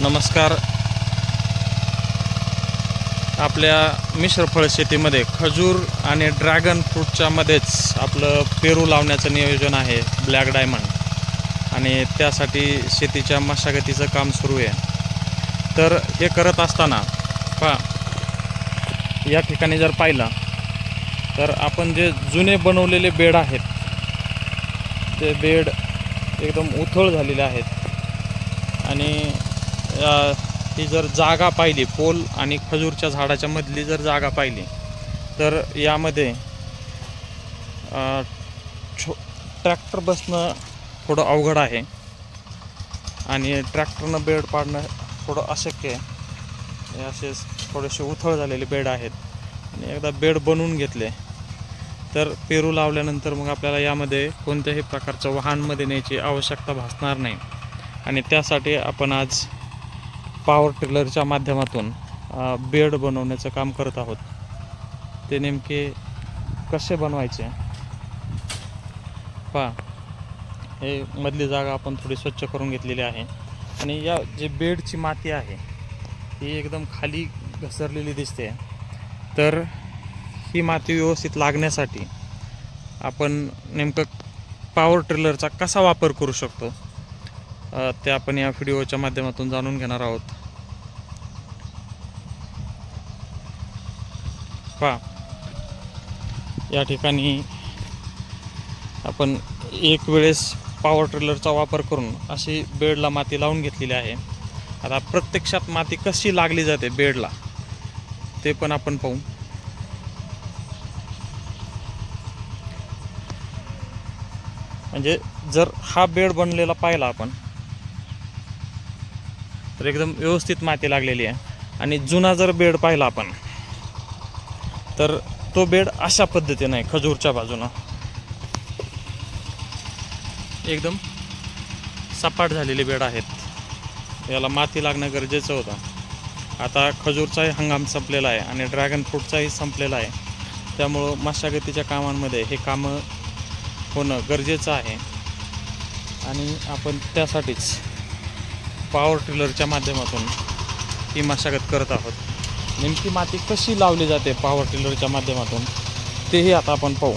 नमस्कार. आपल्या मिश्र फळ शेतीमध्ये खजूर आणि ड्रॅगन फ्रूटच्या मध्येच आपलं पेरू लावण्याचं नियोजन आहे, ब्लॅक डायमंड, आणि त्यासाठी शेतीच्या मशागतीचं काम सुरू आहे. तर हे करत असताना या ठिकाणी जर पाहिलं तर आपण जे जुने बनवलेले बेड आहेत ते बेड एकदम उथळ झालेले आहेत आणि ही जर जागा पाहिली, पोल आणि खजूरच्या झाडाच्या मधली जर जागा पाहिली तर यामध्ये ट्रॅक्टर बसणं थोडं अवघड आहे आणि ट्रॅक्टरनं बेड पाडणं थोडं अशक्य आहे. हे असे थोडेसे उथळ झालेले बेड आहेत आणि एकदा बेड बनवून घेतले तर पेरू लावल्यानंतर मग आपल्याला यामध्ये कोणत्याही प्रकारचं वाहनमध्ये न्यायची आवश्यकता भासणार नाही. आणि त्यासाठी आपण आज पॉवर टिलरच्या माध्यमातून बेड बनवण्याचं काम करत आहोत. ते नेमके कसे बनवायचे हे मधली जागा आपण थोडी स्वच्छ करून घेतलेली आहे आणि या जे बेडची माती आहे ही एकदम खाली घसरलेली दिसते. तर ही माती व्यवस्थित लागण्यासाठी आपण नेमकं पॉवर टिलरचा कसा वापर करू शकतो ते आपण या व्हिडिओच्या माध्यमातून जाणून घेणार आहोत. या ठिकाणी आपण एक वेळेस पॉवर टिलरचा वापर करून अशी बेडला माती लावून घेतलेली आहे. आता प्रत्यक्षात माती कशी लागली जाते बेडला ते पण आपण पाहू. म्हणजे जर हा बेड बनलेला पाहिला आपण तर एकदम व्यवस्थित माती लागलेली आहे आणि जुना जर बेड पाहिला आपण तर तो बेड अशा पद्धतीने आहे. खजूरच्या बाजूनं एकदम सपाट झालेले बेड आहेत. याला माती लागणं गरजेचं होतं. आता खजूरचाही हंगाम संपलेला आहे आणि ड्रॅगन फ्रूटचाही संपलेला आहे. त्यामुळं मशागतीच्या कामांमध्ये हे कामं होणं गरजेचं आहे आणि आपण त्यासाठीच पॉवर टिलरच्या माध्यमातून ही मशागत करत आहोत. नेमकी माती कशी लावली जाते पॉवर टिलरच्या माध्यमातून तेही आता आपण पाहू.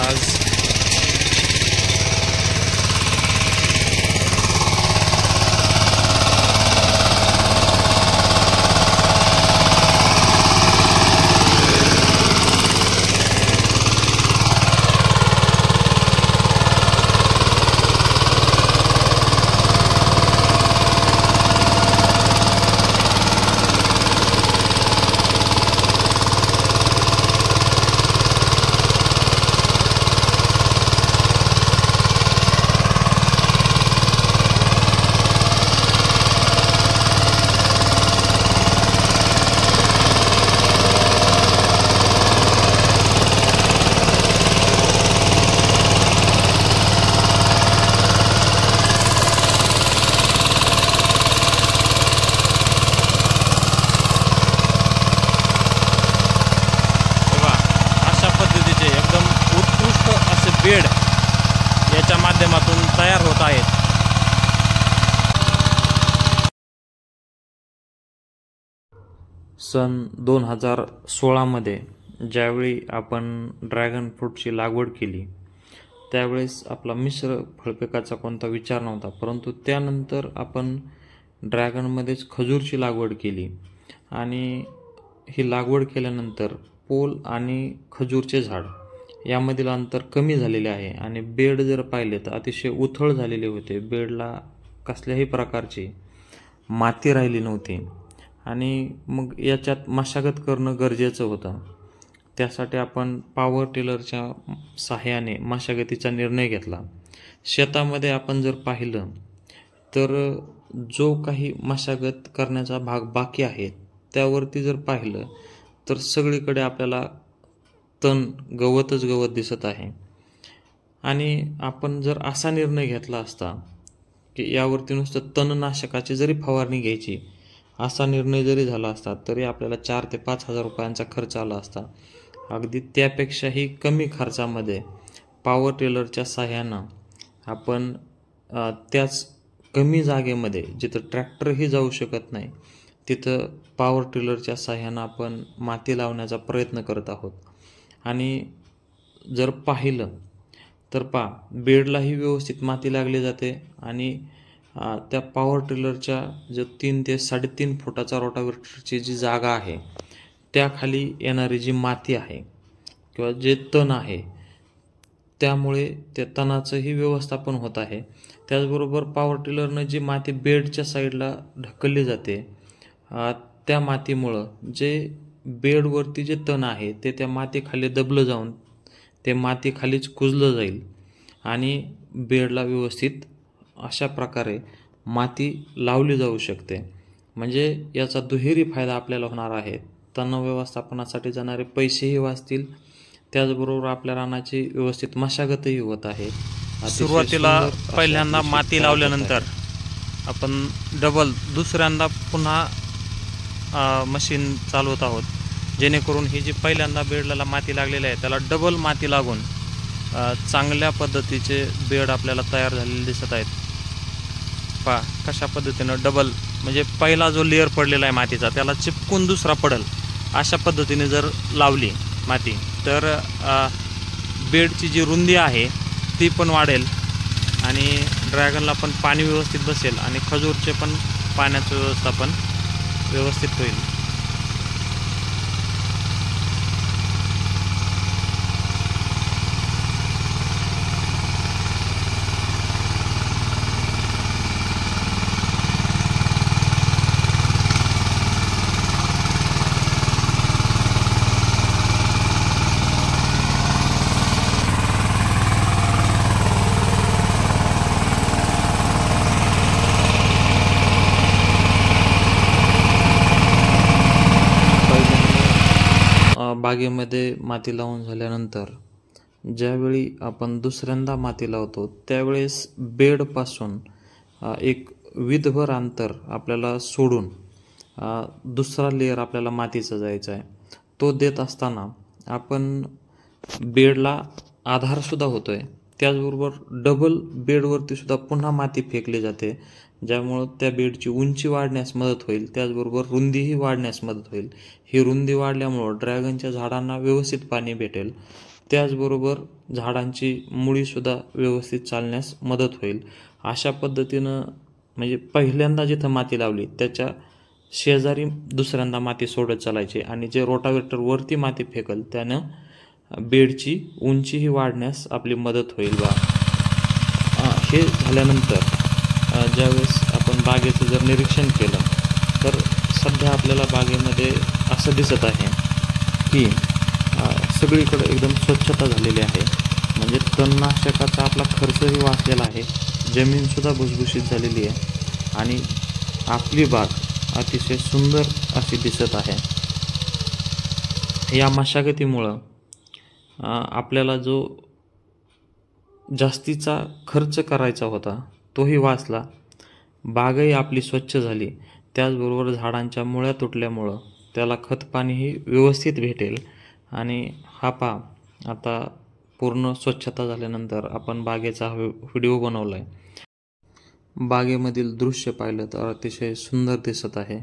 आज बेड याच्या माध्यमातून तयार होत आहेत. सन 2016 ज्यावेळी आपण ड्रॅगन फ्रूटची लागवड केली त्यावेळेस आपला मिश्र फळपिकाचा कोणता विचार नव्हता, परंतु त्यानंतर आपण ड्रॅगनमध्येच खजूरची लागवड केली आणि ही लागवड केल्यानंतर पोल आणि खजूरचे झाड यामधील अंतर कमी झालेले आहे आणि बेड जर पाहिले तर अतिशय उथळ झालेले होते. बेडला कसल्याही प्रकारची माती राहिली नव्हती आणि मग याच्यात मशागत करणं गरजेचं होतं. त्यासाठी आपण पॉवर टिलरच्या सहाय्याने मशागतीचा निर्णय घेतला. शेतामध्ये आपण जर पाहिलं तर जो काही मशागत करण्याचा भाग बाकी आहे त्यावरती जर पाहिलं तर सगळीकडे आपल्याला गवतच गवत दिसत आहे. आणि आपण जर असा निर्णय घेतला असता की यावरती नुसतं तणनाशकाची जरी फवारणी घ्यायची असा निर्णय जरी झाला असता तरी आपल्याला 4,000 ते 5,000 रुपयांचा खर्च आला असता. अगदी त्यापेक्षाही कमी खर्चामध्ये पॉवर टिलरच्या साह्यानं आपण त्याच कमी जागेमध्ये जिथं ट्रॅक्टरही जाऊ शकत नाही तिथं पॉवर टिलरच्या साह्यानं आपण माती लावण्याचा प्रयत्न करत आहोत. आणि जर पाहिलं तर बेडलाही व्यवस्थित माती लागली जाते आणि त्या पॉवर टिलरच्या जो 3 ते 3.5 फुटाचा रोटावेटरची जी जागा आहे त्याखाली येणारी जी माती आहे किंवा जे तण आहे त्यामुळे त्या तणाचंही व्यवस्थापन होत आहे. त्याचबरोबर पॉवर टिलरनं जी माती बेडच्या साईडला ढकलली जाते त्या मातीमुळं जे बेडवरती जे तण आहे ते त्या मातीखाली दबलं जाऊन ते माती खालीच कुजलं जाईल आणि बेडला व्यवस्थित अशा प्रकारे माती लावली जाऊ शकते. म्हणजे याचा दुहेरी फायदा आपल्याला होणार आहे. तण व्यवस्थापनासाठी जाणारे पैसेही वाचतील, त्याचबरोबर आपल्या रानाची व्यवस्थित मशागतही होत आहे. सुरुवातीला पहिल्यांदा माती लावल्यानंतर आपण डबल दुसऱ्यांदा पुन्हा मशीन चालवत आहोत, जेणेकरून ही जी पहिल्यांदा बेडला माती लागलेली आहे त्याला डबल माती लागून चांगल्या पद्धतीचे बेड आपल्याला तयार झालेले दिसत आहेत. कशा पद्धतीनं डबल म्हणजे पहिला जो लेअर पडलेला आहे मातीचा त्याला चिपकून दुसरा पडल अशा पद्धतीने जर लावली माती तर बेडची जी रुंदी आहे ती पण वाढेल आणि ड्रॅगनला पण पाणी व्यवस्थित बसेल आणि खजूरचे पण पाण्याचं व्यवस्थापन व्यवस्थित होईल. बागेमध्ये माती लावून झाल्यानंतर ज्यावेळी आपण दुसऱ्यांदा माती लावतो त्यावेळेस बेडपासून एक विदभर अंतर आपल्याला सोडून दुसरा लेअर आपल्याला मातीचा जायचा आहे. तो देत असताना आपण बेडला आधारसुद्धा होतो आहे, त्याचबरोबर डबल बेडवरती सुद्धा पुन्हा माती फेकली जाते, ज्यामुळं त्या बेडची उंची वाढण्यास मदत होईल, त्याचबरोबर रुंदीही वाढण्यास मदत होईल. ही रुंदी वाढल्यामुळं ड्रॅगनच्या झाडांना व्यवस्थित पाणी भेटेल, त्याचबरोबर झाडांची मुळीसुद्धा व्यवस्थित चालण्यास मदत होईल. अशा पद्धतीनं म्हणजे पहिल्यांदा जिथं माती लावली त्याच्या शेजारी दुसऱ्यांदा माती सोडत चालायची आणि जे रोटावेटर वरती माती फेकल त्यानं बेडची उंचीही वाढण्यास आपली मदत होईल. हे झाल्यानंतर ज्यावेळेस आपण बागेचं जर निरीक्षण केलं तर सध्या आपल्याला बागेमध्ये असं दिसत आहे की सगळीकडे एकदम स्वच्छता झालेली आहे. म्हणजे तणनाशकाचा आपला खर्चही वाचलेला आहे, जमीनसुद्धा भुसभुशीत झालेली आहे आणि आपली बाग अतिशय सुंदर अशी दिसत आहे. या मशागतीमुळं आपल्याला जो जास्तीचा खर्च करायचा होता तोही वाचला, बागही आपली स्वच्छ झाली, त्याचबरोबर झाडांच्या मुळ्या तुटल्यामुळं त्याला खत पाणीही व्यवस्थित भेटेल. आणि आता पूर्ण स्वच्छता झाल्यानंतर आपण बागेचा व्हिडिओ बनवला आहे. बागेमधील दृश्य पाहिलं तर अतिशय सुंदर दिसत आहे.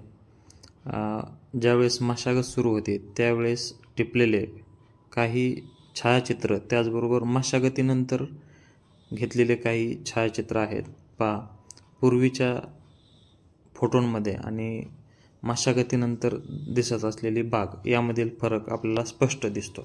ज्यावेळेस मशागत सुरू होती त्यावेळेस टिपलेले काही छायाचित्र, त्याचबरोबर मशागतीनंतर घेतलेले काही छायाचित्र आहेत. पूर्वीच्या फोटोंमध्ये आणि मशागतीनंतर दिसत असलेली बाग यामधील फरक आपल्याला स्पष्ट दिसतो.